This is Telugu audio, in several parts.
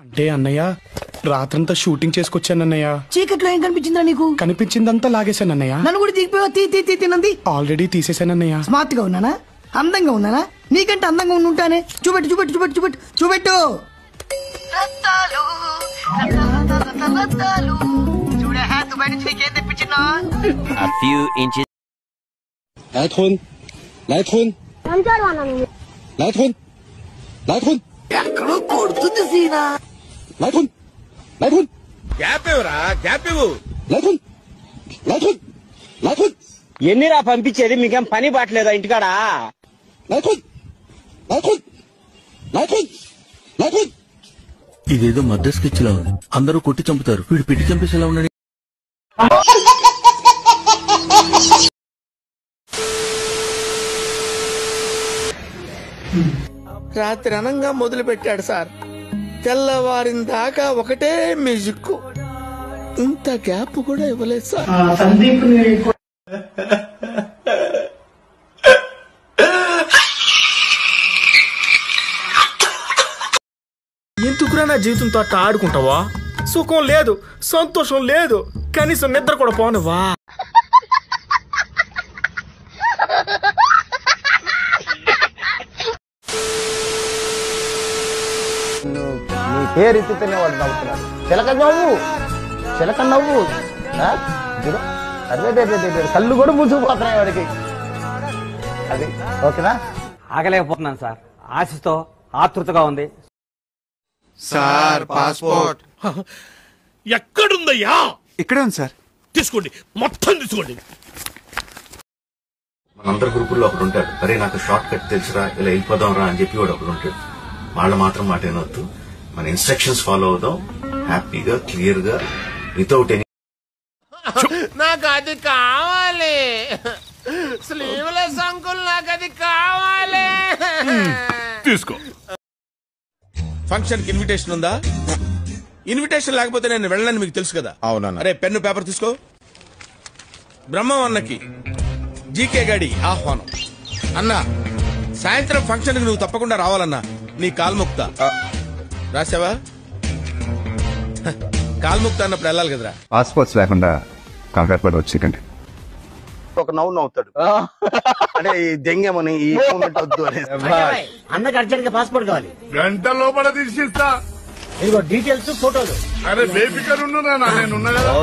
అంటే అన్నయ్య రాత్రంతా షూటింగ్ చేసుకొచ్చానన్నయ్య. చీకట్లో ఏం కనిపించిందా నీకు? కనిపించిందంతా లాగేశానన్నయ్య. నన్ను కూడా దిగిపోయి తినంది. ఆల్రెడీ తీసేశానన్నయ్య. స్మార్ట్ గా ఉన్నానా? అందంగా ఉన్నానా? నీకంటే అందంగా ఉండుంటానే. చూపెట్టు చూపెట్టు చూపెట్టు చూపెట్టు చూపెట్టు. చూడే హ్యాత్ బయట నీకేం తెప్పించినా? A few inches. 來吞，來吞，來吞，來吞， ఎక్కడో కొడుతుంది సీనా.來吞，來吞， గ్యాప్ ఇవ్వరా, గ్యాప్ ఇవ్వు.來吞，來吞，來吞. ఎన్నిరా పంపించేది? మీకేం పని బాట్లేదా ఇంటికాడ?來吞，來吞,來吞,來吞. ఇదేదో మద్ర స్కెచ్ లా ఉంది. అందరూ కొట్టి చంపుతారు, వీడు పెట్టి చంపేసేలా ఉన్నాడు. రాత్రి అనంగా మొదలు పెట్టాడు సార్. తెల్లవారిన దాకా ఒకటే మ్యూజిక్. ఇంత గ్యాప్ కూడా ఇవ్వలేదు సార్. సందీప్ ఎందుకురా నా జీవితంతో అట్లా ఆడుకుంటావా? సుఖం లేదు, సంతోషం లేదు, కనీసం నిద్ర కూడా పోనవా? నీ పేరు ఎత్తుతూనే వాడు నవ్వుతున్నాడు. చిలక నవ్వు, చిలక నవ్వు. అదే కళ్ళు కూడా మూసుకుపోతున్నాయి వాడికి. అది ఓకేనా? ఆగలేకపోతున్నాను సార్. ఆశతో ఆతృతగా ఉంది సార్. పాస్పోర్ట్ ఎక్కడుందయ్యా? ఇక్కడే ఉంది సార్. తీసుకోండి, మొత్తం తీసుకోండి. మనందరి గ్రూపుల్లో ఒకడు ఉంటాడు, అరే నాకు షార్ట్ కట్ తెలుసురా, ఇలా వెళ్ళిపోదాం రా అని చెప్పి వాడు ఒకడు ఉంటాడు. వాళ్ళు మాత్రం మాట ఏనొద్దు, మన ఇన్స్ట్రక్షన్స్ ఫాలో అవుదాం హ్యాపీగా, క్లియర్ గా, వితౌట్ ఎనీ. నాకు అది కావాలి, స్లీవ్లెస్ అంకుల్, నాకు అది కావాలి. తీసుకో. ఫంక్షన్ కి ఇన్విటేషన్ ఉందా? ఇన్విటేషన్ లేకపోతే నేను వెళ్ళనని మీకు తెలుసు కదా. అవునా? అరే పెన్ను పేపర్ తీసుకో. బ్రహ్మం అన్నకి జీకే గాడి ఆహ్వానం. అన్నా సాయంత్రం ఫంక్షన్ కి నువ్వు తప్పకుండా రావాలన్నా. నీ కాల్ముక్త రాసావా? కాల్ముక్త అన్నప్పుడు వెళ్ళాలి కదరా. పాస్పోర్ట్స్ లేకుండా కంగారు పడి వచ్చేకండి. ఒక నవ్వు నవ్వుతాడు. అంటే ఈ దెంగమని ఈ మూమెంట్ వద్దు అని. అన్నకి అర్జెంట్ గా పాస్పోర్ట్ కావాలి. గంట లోపల తీసిస్తా. ఇదిగో డీటెయిల్స్, ఫోటోలు. అరే బేఫికర్ ఉన్నా, నేనున్నా కదా.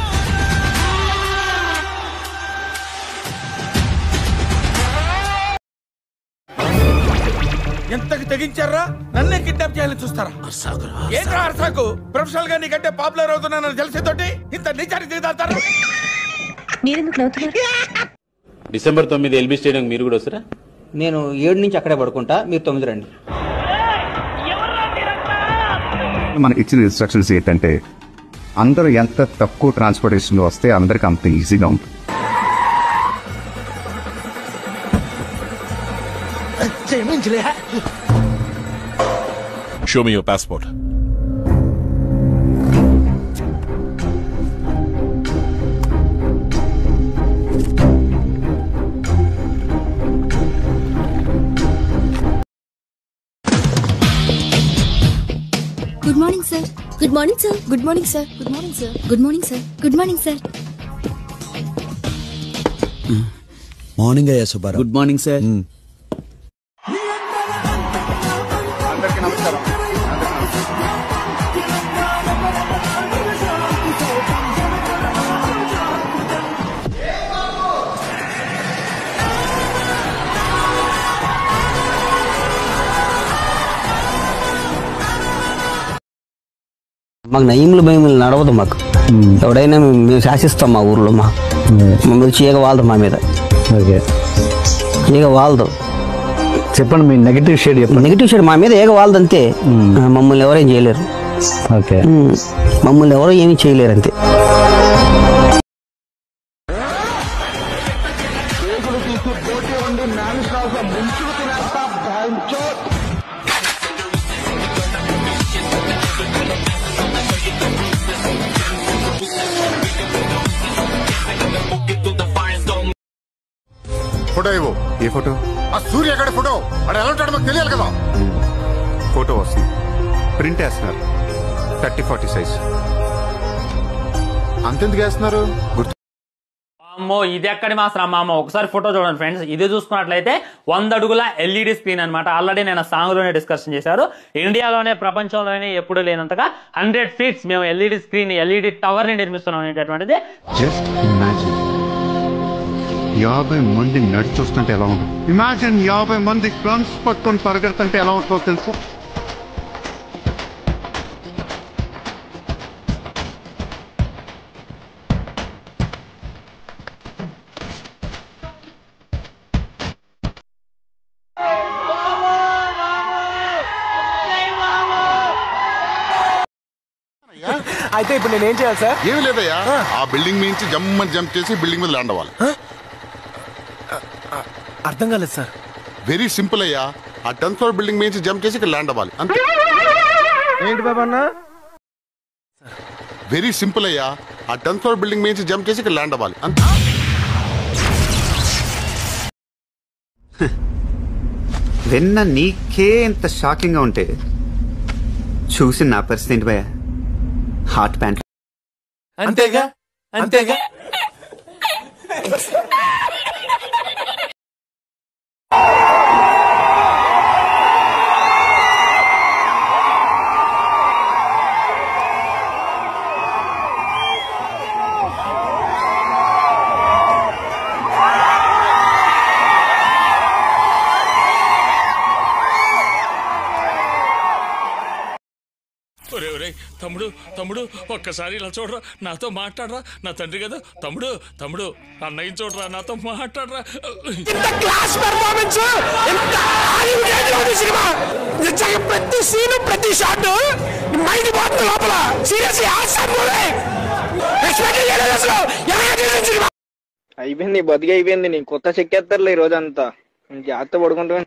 ఎంతకి తెగించారా? నన్నే కిడ్నాప్ చేయాలని చూస్తారా? ఏంట్రా అర్సాకు? ప్రొఫెషనల్ గా నీకంటే పాపులర్ అవుతున్నానని తెలిసేతోటి ఇంత నిజానికి దిగుతారు. డిసెంబర్ 9 ఎల్బీ స్టేడియం మీరు కూడా వస్తారా? నేను 7 నుంచి అక్కడే పడుకుంటా, మీరు 9 రండి. మనకి ఇచ్చిన ఇన్స్ట్రక్షన్స్ ఏంటంటే అందరూ ఎంత తక్కువ ట్రాన్స్పోర్టేషన్ లో వస్తే అందరికి అంత ఈజీగా ఉంటుంది. Show me your passport. Good morning, sir. Good morning, sir. Good morning, sir. Good morning, sir. Good morning, sir. Good morning, sir. Morning అయ్యా సుబ్బారావు. Good morning sir. అందరికీ నమస్కారం. మాకు నయములు భయములు నడవదు. మాకు ఎవడైనా మేము శాసిస్తాం. మా ఊర్లో మమ్మల్ని చీగ వాళ్ళదు మా మీద. ఓకే, చీగ వాళ్ళదు. చెప్పండి మీ నెగిటివ్ షేడ్. చెప్పండి. నెగిటివ్ షేడ్ మా మీద ఏగ వాళ్ళదు అంతే. మమ్మల్ని ఎవరేం చేయలేరు. ఓకే, మమ్మల్ని ఎవరో ఏమీ చేయలేరు అంతే. ఫోటో ఇవ్వు. ఏ ఫోటో? ఆ సూర్య గడి ఫోటో. వాడు ఎలా ఉంటాడో మాకు తెలియాలి కదా. ఫోటో వస్తుంది, ప్రింట్ వేస్తున్నారు. 30-40 సైజ్. అంతెందుకు వేస్తున్నారు? అమ్మో ఇది ఎక్కడి మాత్రం అమ్మ ఒకసారి ఫోటో చూడండి ఫ్రెండ్స్. ఇది చూసుకున్నట్లయితే 100 అడుగుల LED స్క్రీన్ అనమాట. ఆల్రెడీ నేను సాంగ్ లోనే డిస్కషన్ చేశారు. ఇండియాలోనే ప్రపంచంలోనే ఎప్పుడు లేనంతగా 100 ఫీట్స్ మేము LED స్క్రీన్ LED టవర్ ని నిర్మిస్తున్నాం అనేటటువంటిది. జస్ట్ ఇమాజిన్ 50 మంది నడిచొస్తుంటే ఎలా ఉంటుంది. ఇమాజిన్ 50 మంది గన్స్ పట్టుకొని పరిగెడుతుంటే ఎలా ఉంటుందో తెలుసు. అయితే ఇప్పుడు నేనేం చేయాలి సార్? ఏమి లేదయ్యా, ఆ బిల్డింగ్ నుంచి జంప్ చేసి బిల్డింగ్ మీద ల్యాండ్ అవ్వాలి. అర్థం కాలేదు సార్. వెరీ సింపుల్ అయ్యా, ఆ 10th ఫ్లోర్ బిల్డింగ్ నుంచి జంప్ చేసి ఇక్కడ ల్యాండ్ అవ్వాలి అంతే. ఏంటి బాబా అన్న? వెరీ సింపుల్ అయ్యా, ఆ 10th ఫ్లోర్ బిల్డింగ్ నుంచి జంప్ చేసి ఇక్కడ ల్యాండ్ అవ్వాలి అంతే. విన్న నీకే ఇంత షాకింగ్ గా ఉంటే చూసి నా పరిస్థితి ఏంటి భయ్యా? Hot pant. అంతేగా అంతేగా. తమ్ముడు తమ్ముడు ఒక్కసారి ఇలా చూడరా, నాతో మాట్లాడరా, నా తండ్రి కదా. తమ్ముడు తమ్ముడు అన్నయ్య చూడరా, నాతో మాట్లాడరా. ప్రతి సీన్ ప్రతి షాట్ మైండ్ పోతుంది లోపల. అయిపోయింది బతికి అయిపోయింది. నీ కొత్త చెక్కేస్తారులే ఈ రోజంతా. జాగ్రత్త పడుకుంటా.